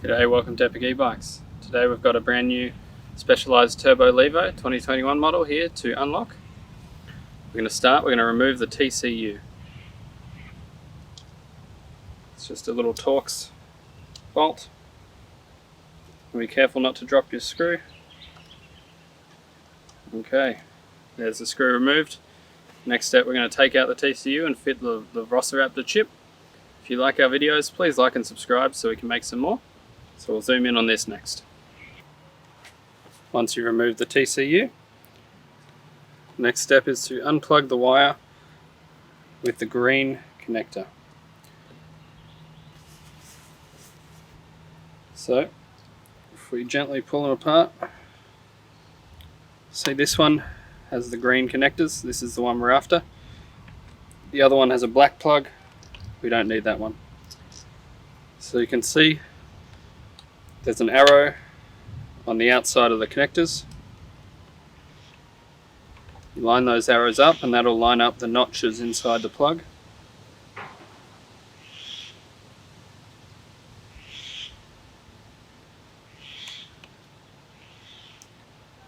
G'day, welcome to Epic E-Bikes. Today we've got a brand new Specialized Turbo Levo 2021 model here to unlock. We're going to remove the TCU. It's just a little Torx bolt. Be careful not to drop your screw. Okay, there's the screw removed. Next step, we're going to take out the TCU and fit the Levociraptor chip. If you like our videos, please like and subscribe so we can make some more. So we'll zoom in on this next. Once you remove the TCU, next step is to unplug the wire with the green connector. So, if we gently pull them apart, see this one has the green connectors, this is the one we're after. The other one has a black plug, we don't need that one. So you can see there's an arrow on the outside of the connectors. You line those arrows up and that'll line up the notches inside the plug.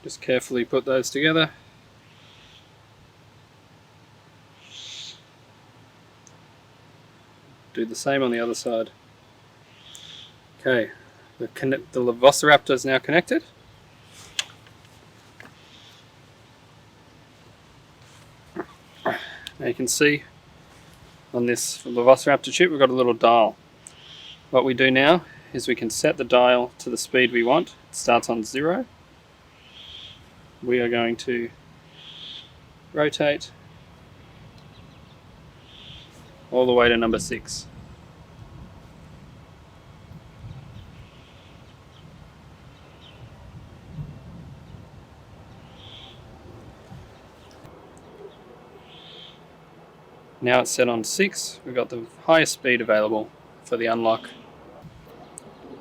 Just carefully put those together. Do the same on the other side. Okay, the Levociraptor is now connected. Now you can see on this Levociraptor chip we've got a little dial. What we do now is we can set the dial to the speed we want. It starts on 0. We are going to rotate all the way to number 6. Now it's set on 6, we've got the highest speed available for the unlock.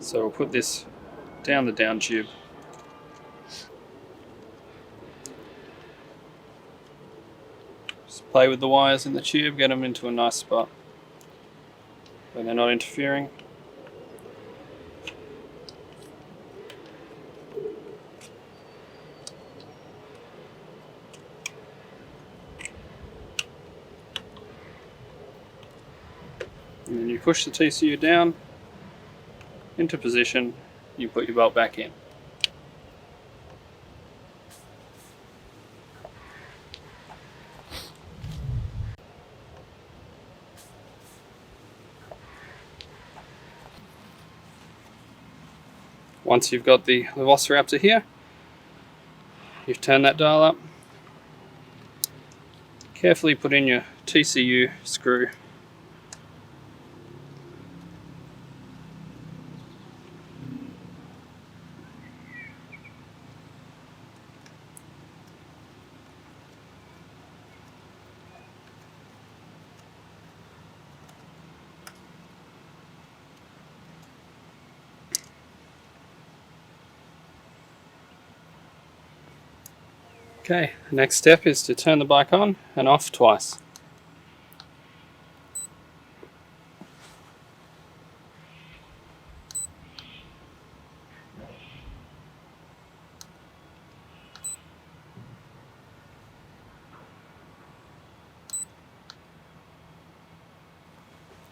So we'll put this down the down tube. Just play with the wires in the tube, get them into a nice spot where they're not interfering. And then you push the TCU down into position, you put your bolt back in. Once you've got the Levociraptor here, you've turned that dial up. Carefully put in your TCU screw. Okay, the next step is to turn the bike on and off twice.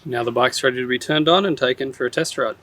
Now the bike's ready to be turned on and taken for a test ride.